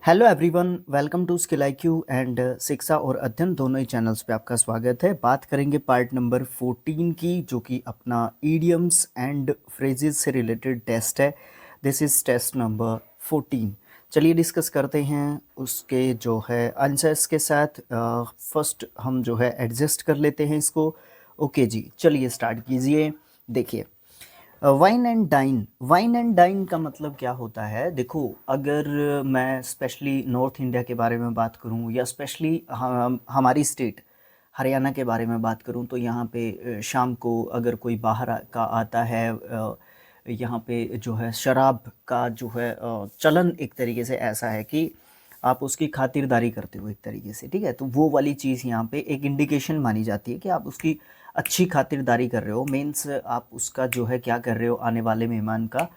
Hello everyone, welcome to skill IQ and शिक्षा और अध्ययन दोनों ही चैनल्स पे आपका स्वागत है। बात करेंगे पार्ट नंबर 14 की, जो कि अपना ईडियम्स एंड फ्रेजेस से रिलेटेड टेस्ट है। This is test number 14। चलिए डिस्कस करते हैं उसके जो है आंसर्स के साथ। फर्स्ट हम जो है एडजस्ट कर लेते हैं इसको। ओके जी, चलिए स्टार्ट कीजिए। देखिए, वाइन एंड डाइन का मतलब क्या होता है। देखो, अगर मैं स्पेशली नॉर्थ इंडिया के बारे में बात करूं या स्पेशली हमारी स्टेट हरियाणा के बारे में बात करूं, तो यहाँ पे शाम को अगर कोई बाहर का आता है, यहाँ पे जो है शराब का जो है चलन एक तरीके से ऐसा है कि आप उसकी खातिरदारी करते हो एक तरीके से, ठीक है। तो वो वाली चीज़ यहाँ पे एक इंडिकेशन मानी जाती है कि आप उसकी अच्छी खातिरदारी कर रहे हो। मीन्स आप उसका जो है क्या कर रहे हो, आने वाले मेहमान का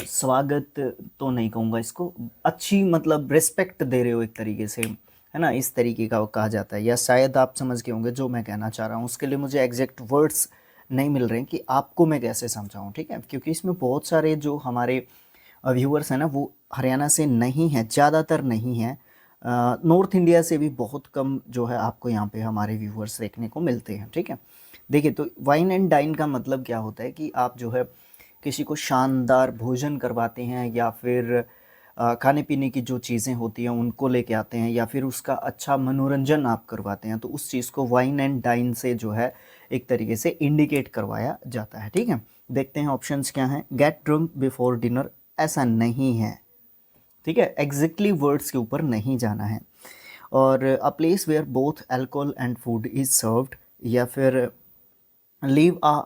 स्वागत तो नहीं कहूँगा इसको, अच्छी मतलब रिस्पेक्ट दे रहे हो एक तरीके से, है ना। इस तरीके का वो कहा जाता है, या शायद आप समझ गए होंगे जो मैं कहना चाह रहा हूँ। उसके लिए मुझे एग्जैक्ट वर्ड्स नहीं मिल रहे हैं कि आपको मैं कैसे समझाऊँ, ठीक है, क्योंकि इसमें बहुत सारे जो हमारे व्यूअर्स हैं ना, वो हरियाणा से नहीं हैं, ज़्यादातर नहीं हैं। नॉर्थ इंडिया से भी बहुत कम जो है आपको यहाँ पे हमारे व्यूअर्स देखने को मिलते हैं, ठीक है। देखिए, तो वाइन एंड डाइन का मतलब क्या होता है कि आप जो है किसी को शानदार भोजन करवाते हैं, या फिर खाने पीने की जो चीज़ें होती हैं उनको लेके आते हैं, या फिर उसका अच्छा मनोरंजन आप करवाते हैं, तो उस चीज़ को वाइन एंड डाइन से जो है एक तरीके से इंडिकेट करवाया जाता है, ठीक है। देखते हैं ऑप्शंस क्या हैं। गेट ड्रंक बिफोर डिनर, ऐसा नहीं है, ठीक है, एग्जैक्टली वर्ड्स के ऊपर नहीं जाना है। और a place where both alcohol and food is served, या फिर लिव अ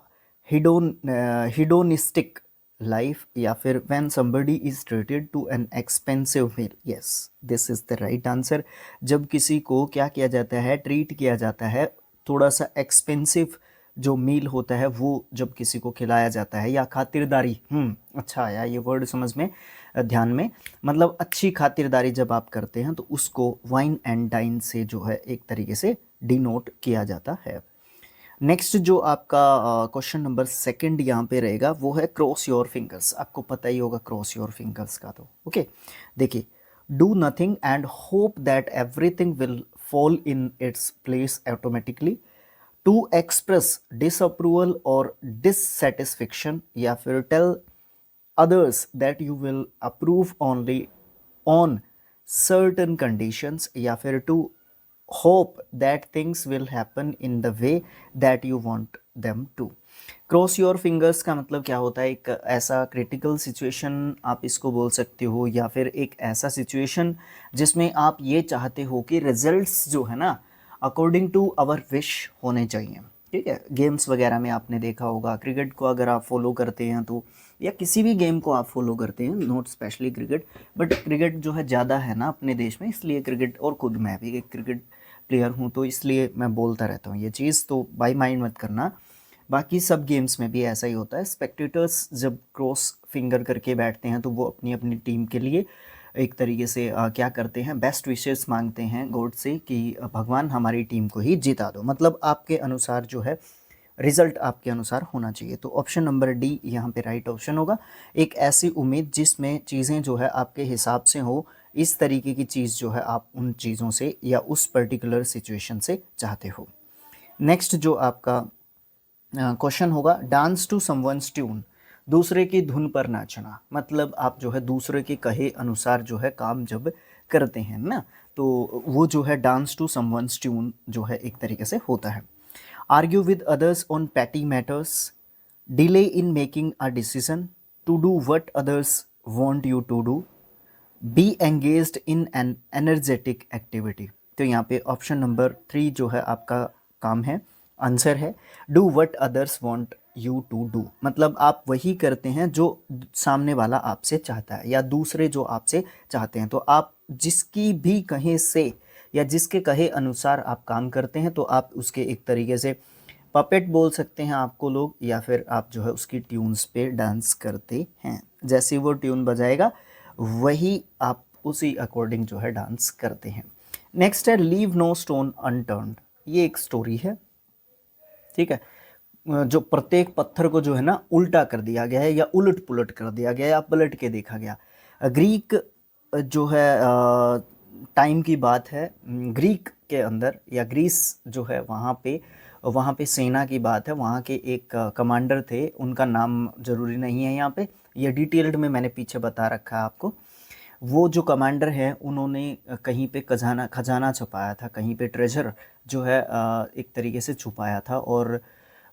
हिडोनिस्टिक लाइफ, या फिर when somebody is treated to an expensive meal. Yes, this is the right answer. जब किसी को क्या किया जाता है, ट्रीट किया जाता है, थोड़ा सा एक्सपेंसिव जो मील होता है वो जब किसी को खिलाया जाता है, या खातिरदारी, अच्छा आया ये वर्ड समझ में, ध्यान में, मतलब अच्छी खातिरदारी जब आप करते हैं तो उसको वाइन एंड डाइन से जो है एक तरीके से डिनोट किया जाता है। नेक्स्ट जो आपका क्वेश्चन नंबर सेकंड यहाँ पे रहेगा, वो है क्रॉस योर फिंगर्स। आपको पता ही होगा क्रॉस योर फिंगर्स का, तो ओके। देखिए, do nothing and hope that everything will fall in its place automatically, to express disapproval और डिससेटिस्फेक्शन, या फिर tell others that you will approve only on certain conditions, या फिर to hope that things will happen in the way that you want them to। Cross your fingers का मतलब क्या होता है, एक ऐसा क्रिटिकल सिचुएशन आप इसको बोल सकते हो, या फिर एक ऐसा सिचुएशन जिसमें आप ये चाहते हो कि रिजल्ट्स जो है ना अकॉर्डिंग टू आवर विश होने चाहिए, ठीक है। गेम्स वगैरह में आपने देखा होगा, क्रिकेट को अगर आप फॉलो करते हैं तो, या किसी भी गेम को आप फॉलो करते हैं, not specially cricket, but cricket जो है ज़्यादा है ना अपने देश में, इसलिए क्रिकेट, और खुद मैं भी एक क्रिकेट प्लेयर हूँ तो इसलिए मैं बोलता रहता हूँ ये चीज़, तो बाई माइंड मत करना। बाकी सब गेम्स में भी ऐसा ही होता है। स्पेक्टेटर्स जब क्रॉस फिंगर करके बैठते हैं तो वो अपनी अपनी टीम के लिए एक तरीके से क्या करते हैं, बेस्ट विशेस मांगते हैं गॉड से कि भगवान हमारी टीम को ही जिता दो, मतलब आपके अनुसार जो है रिजल्ट आपके अनुसार होना चाहिए। तो ऑप्शन नंबर डी यहाँ पे राइट ऑप्शन होगा। एक ऐसी उम्मीद जिसमें चीज़ें जो है आपके हिसाब से हो, इस तरीके की चीज़ जो है आप उन चीज़ों से या उस पर्टिकुलर सिचुएशन से चाहते हो। नेक्स्ट जो आपका क्वेश्चन होगा, डांस टू समवन्स ट्यून, दूसरे की धुन पर नाचना, मतलब आप जो है दूसरे के कहे अनुसार जो है काम जब करते हैं ना, तो वो जो है डांस टू समवन्स ट्यून जो है एक तरीके से होता है। Argue with others on petty matters, delay in making a decision, to do what others want you to do, be engaged in an energetic activity. तो यहाँ पे ऑप्शन नंबर 3 जो है आपका काम है, आंसर है do what others want you to do, मतलब आप वही करते हैं जो सामने वाला आपसे चाहता है, या दूसरे जो आपसे चाहते हैं, तो आप जिसकी भी कहे से या जिसके कहे अनुसार आप काम करते हैं, तो आप उसके एक तरीके से पपेट बोल सकते हैं आपको लोग, या फिर आप जो है उसकी ट्यून्स पे डांस करते हैं। जैसे वो ट्यून बजाएगा वही आप उसी अकॉर्डिंग जो है डांस करते हैं। नेक्स्ट है लीव नो स्टोन अनटर्न्ड, ये एक स्टोरी है, ठीक है। जो प्रत्येक पत्थर को जो है ना उल्टा कर दिया गया है, या उलट पुलट कर दिया गया, या पलट के देखा गया। ग्रीक जो है टाइम की बात है, ग्रीक के अंदर या ग्रीस जो है वहाँ पे सेना की बात है। वहाँ के एक कमांडर थे, उनका नाम ज़रूरी नहीं है यहाँ पे, ये डिटेल्ड में मैंने पीछे बता रखा है आपको। वो जो कमांडर है उन्होंने कहीं पे खजाना खजाना छुपाया था, कहीं पे ट्रेजर जो है एक तरीके से छुपाया था, और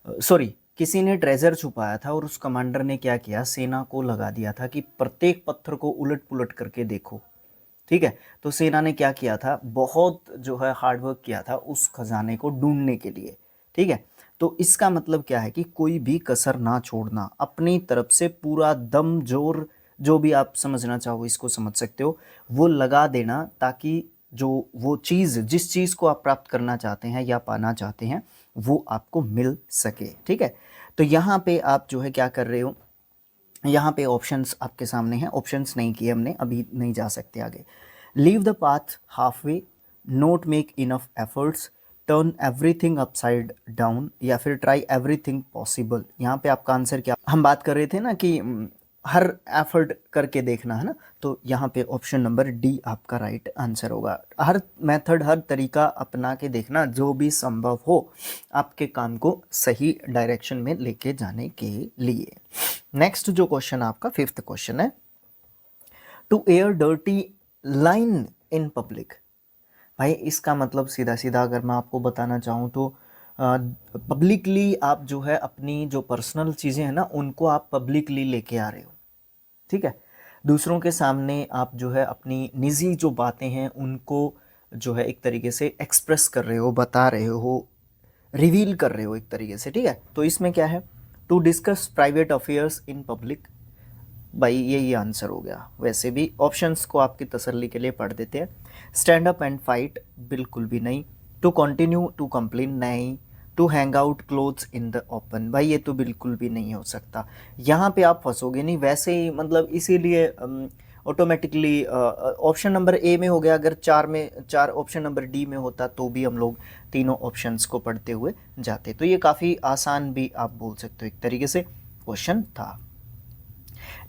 सॉरी किसी ने ट्रेजर छुपाया था, और उस कमांडर ने क्या किया, सेना को लगा दिया था कि प्रत्येक पत्थर को उलट पुलट करके देखो। ठीक है, तो सेना ने क्या किया था, बहुत जो है हार्ड वर्क किया था उस खजाने को ढूंढने के लिए। ठीक है, तो इसका मतलब क्या है कि कोई भी कसर ना छोड़ना, अपनी तरफ से पूरा दम जोर, जो भी आप समझना चाहो इसको समझ सकते हो, वो लगा देना, ताकि जो वो चीज़, जिस चीज़ को आप प्राप्त करना चाहते हैं या पाना चाहते हैं, वो आपको मिल सके। ठीक है, तो यहाँ पे आप जो है क्या कर रहे हो, यहाँ पे ऑप्शंस आपके सामने हैं, ऑप्शंस नहीं किए हमने, अभी नहीं जा सकते आगे। Leave the path half way, note make enough efforts, turn everything upside down, या फिर ट्राई एवरीथिंग पॉसिबल। यहाँ पे आपका आंसर क्या, हम बात कर रहे थे ना कि हर एफर्ट करके देखना है ना, तो यहाँ पे ऑप्शन नंबर डी आपका राइट आंसर होगा। हर मेथड, हर तरीका अपना के देखना, जो भी संभव हो आपके काम को सही डायरेक्शन में लेके जाने के लिए। नेक्स्ट जो क्वेश्चन आपका फिफ्थ क्वेश्चन है, to air dirty linen in public. भाई इसका मतलब सीधा सीधा अगर मैं आपको बताना चाहूँ तो पब्लिकली आप जो है अपनी जो पर्सनल चीज़ें हैं ना, उनको आप पब्लिकली लेके आ रहे हो। ठीक है, दूसरों के सामने आप जो है अपनी निजी जो बातें हैं उनको जो है एक तरीके से एक्सप्रेस कर रहे हो, बता रहे हो, रिवील कर रहे हो एक तरीके से। ठीक है, तो इसमें क्या है, to discuss private affairs in public. भाई यही आंसर हो गया। वैसे भी ऑप्शंस को आपकी तसल्ली के लिए पढ़ देते हैं। स्टैंड अप एंड फाइट, बिल्कुल भी नहीं। टू कंटिन्यू टू कंप्लेन, नहीं। To hang out clothes in the open, भाई ये तो बिल्कुल भी नहीं हो सकता। यहाँ पे आप फंसोगे नहीं वैसे ही, मतलब इसीलिए ऑटोमेटिकली ऑप्शन नंबर ए में हो गया। अगर चार ऑप्शन नंबर डी में होता तो भी हम लोग तीनों ऑप्शंस को पढ़ते हुए जाते, तो ये काफ़ी आसान भी आप बोल सकते हो एक तरीके से क्वेश्चन था।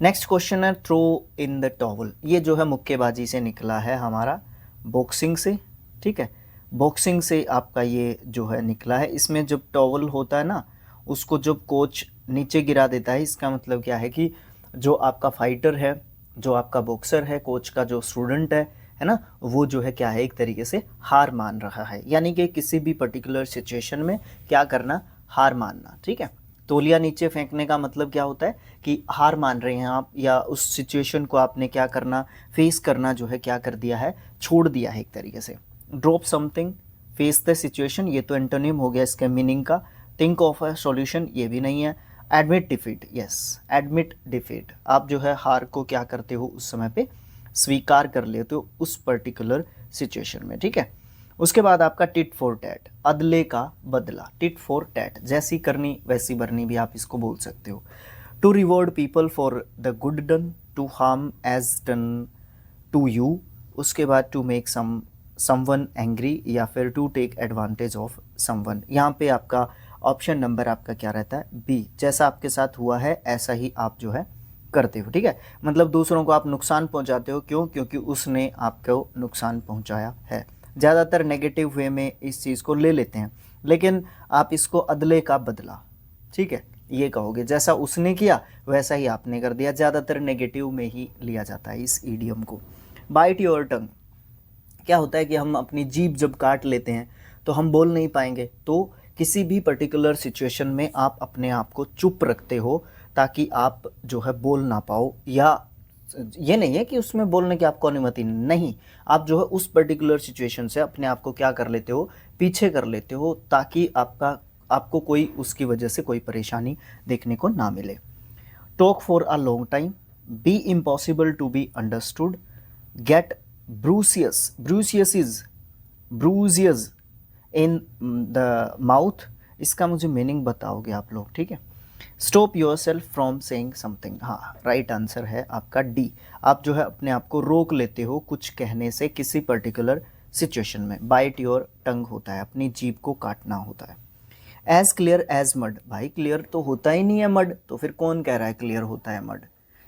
नेक्स्ट क्वेश्चन है थ्रो इन द टॉवल। ये जो है मुक्केबाजी से निकला है हमारा, बॉक्सिंग से। ठीक है, बॉक्सिंग से आपका ये जो है निकला है। इसमें जब टॉवल होता है ना, उसको जब कोच नीचे गिरा देता है, इसका मतलब क्या है कि जो आपका फाइटर है, जो आपका बॉक्सर है, कोच का जो स्टूडेंट है ना, वो जो है क्या है, एक तरीके से हार मान रहा है। यानी कि किसी भी पर्टिकुलर सिचुएशन में क्या करना, हार मानना। ठीक है, तौलिया नीचे फेंकने का मतलब क्या होता है कि हार मान रहे हैं आप, या उस सिचुएशन को आपने क्या करना, फेस करना जो है क्या कर दिया है, छोड़ दिया है एक तरीके से। Drop something, face the situation, ये तो एंटोनिम हो गया इसके मीनिंग का। थिंक ऑफ अ सॉल्यूशन, ये भी नहीं है। Admit defeat, yes admit defeat, आप जो है हार को क्या करते हो, उस समय पे स्वीकार कर लेते हो उस पर्टिकुलर सिचुएशन में। ठीक है, उसके बाद आपका टिट फॉर टैट, अदले का बदला। टिट फॉर टैट, जैसी करनी वैसी भरनी भी आप इसको बोल सकते हो। To reward people for the good done, to harm as done to you. उसके बाद टू मेक समवन एंग्री, या फिर to take advantage of someone. यहाँ पे आपका ऑप्शन नंबर आपका क्या रहता है, बी। जैसा आपके साथ हुआ है ऐसा ही आप जो है करते हो। ठीक है, मतलब दूसरों को आप नुकसान पहुंचाते हो, क्यों, क्योंकि उसने आपको नुकसान पहुंचाया है। ज़्यादातर नेगेटिव वे में इस चीज़ को ले लेते हैं, लेकिन आप इसको अदले का बदला, ठीक है, ये कहोगे जैसा उसने किया वैसा ही आपने कर दिया। ज़्यादातर नेगेटिव में ही लिया जाता है इस ईडियम को। बाइट योर टंग, क्या होता है कि हम अपनी जीभ जब काट लेते हैं तो हम बोल नहीं पाएंगे, तो किसी भी पर्टिकुलर सिचुएशन में आप अपने आप को चुप रखते हो ताकि आप जो है बोल ना पाओ, या ये नहीं है कि उसमें बोलने की आपको अनुमति नहीं, आप जो है उस पर्टिकुलर सिचुएशन से अपने आप को क्या कर लेते हो, पीछे कर लेते हो, ताकि आपको कोई उसकी वजह से कोई परेशानी देखने को ना मिले। Talk for a long time, be impossible to be understood, get ब्रूसियस इज ब्रूजियस इन द माउथ। इसका मुझे मीनिंग बताओगे आप लोग, ठीक है। Stop your self from saying something, हाँ राइट आंसर है आपका डी। आप जो है अपने आप को रोक लेते हो कुछ कहने से किसी पर्टिकुलर सिचुएशन में। बाइट योर टंग होता है अपनी जीभ को काटना होता है। एज क्लियर एज मड, भाई क्लियर तो होता ही नहीं है मड, तो फिर कौन कह रहा है क्लियर होता है मड।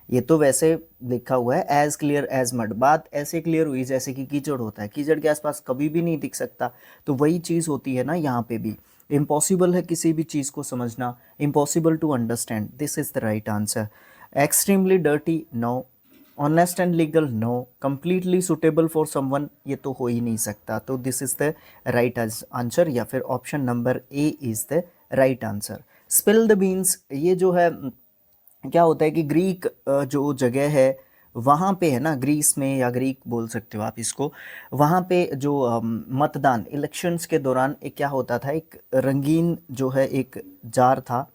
ये तो वैसे लिखा हुआ है एज क्लियर एज मड, बात ऐसे क्लियर हुई जैसे कि कीचड़ होता है, कीचड़ के आसपास कभी भी नहीं दिख सकता, तो वही चीज़ होती है ना यहाँ पे भी। इम्पॉसिबल है किसी भी चीज़ को समझना, impossible to understand, this is the right answer. Extremely dirty, no. Honest and legal, no. Completely suitable for someone, ये तो हो ही नहीं सकता, तो this is the right answer, या फिर option number A is the right answer. Spill the beans, ये जो है क्या होता है कि ग्रीक जो जगह है वहाँ पे है ना, ग्रीस में, या ग्रीक बोल सकते हो आप इसको, वहाँ पे जो मतदान इलेक्शंस के दौरान एक क्या होता था, एक रंगीन जो है एक जार था,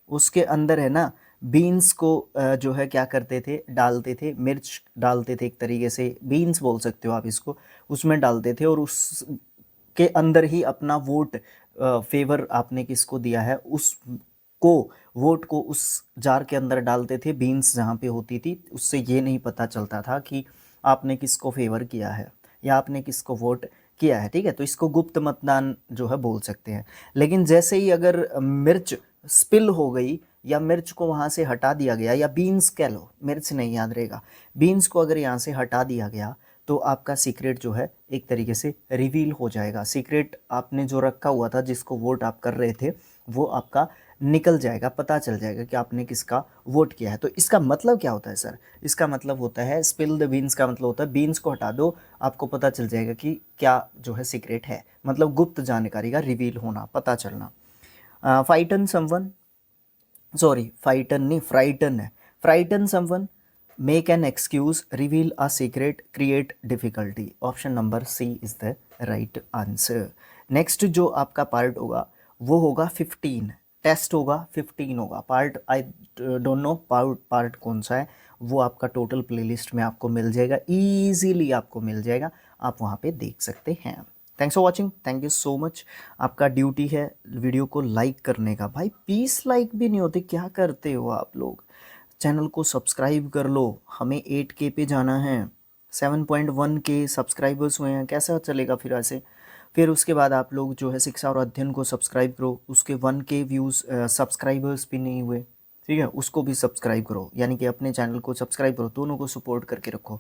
उसके अंदर है ना बीन्स को जो है क्या करते थे, डालते थे, मिर्च डालते थे, एक तरीके से बीन्स बोल सकते हो आप इसको, उसमें डालते थे, और उसके अंदर ही अपना वोट, फेवर आपने किसको दिया है उसको, वोट को उस जार के अंदर डालते थे, बीन्स जहाँ पे होती थी, उससे ये नहीं पता चलता था कि आपने किसको फेवर किया है या आपने किसको वोट किया है, ठीक है। तो इसको गुप्त मतदान जो है बोल सकते हैं। लेकिन जैसे ही अगर मिर्च स्पिल हो गई, या मिर्च को वहाँ से हटा दिया गया, या बीन्स कह लो, मिर्च नहीं याद रहेगा, बीन्स को अगर यहाँ से हटा दिया गया, तो आपका सीक्रेट जो है एक तरीके से रिवील हो जाएगा। सीक्रेट आपने जो रखा हुआ था, जिसको वोट आप कर रहे थे, वो आपका निकल जाएगा, पता चल जाएगा कि आपने किसका वोट किया है। तो इसका मतलब क्या होता है सर? इसका मतलब होता है स्पिल द बीन्स का मतलब होता है बीन्स को हटा दो, आपको पता चल जाएगा कि क्या जो है सीक्रेट है, मतलब गुप्त जानकारी का रिवील होना, पता चलना। फाइटन समवन, सॉरी फाइटन नहीं, फ्राइटन है। Frighten someone, make an excuse, reveal a secret, create difficulty. Option number C is the right answer. Next जो आपका पार्ट होगा वो होगा 15, टेस्ट होगा 15 होगा part, I don't know part कौन सा है, वो आपका टोटल प्लेलिस्ट में आपको मिल जाएगा, ईजीली आपको मिल जाएगा, आप वहाँ पे देख सकते हैं। Thanks for watching, thank you so much. आपका ड्यूटी है वीडियो को लाइक करने का, भाई 20 लाइक भी नहीं होते, क्या करते हो आप लोग? चैनल को सब्सक्राइब कर लो, हमें 8K पे जाना है, 7.1K सब्सक्राइबर्स हुए हैं, कैसा चलेगा फिर ऐसे? फिर उसके बाद आप लोग जो है शिक्षा और अध्ययन को सब्सक्राइब करो, उसके 1K व्यूज़ सब्सक्राइबर्स भी नहीं हुए, ठीक है, उसको भी सब्सक्राइब करो, यानी कि अपने चैनल को सब्सक्राइब करो, दोनों को सपोर्ट करके रखो।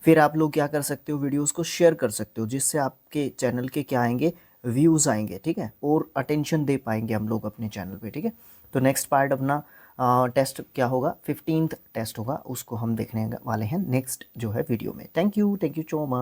फिर आप लोग क्या कर सकते हो, वीडियोस को शेयर कर सकते हो, जिससे आपके चैनल के क्या आएंगे, व्यूज़ आएंगे, ठीक है, और अटेंशन दे पाएंगे हम लोग अपने चैनल पे, ठीक है। तो नेक्स्ट पार्ट अपना टेस्ट क्या होगा, 15th टेस्ट होगा, उसको हम देखने वाले हैं नेक्स्ट जो है वीडियो में। Thank you so much.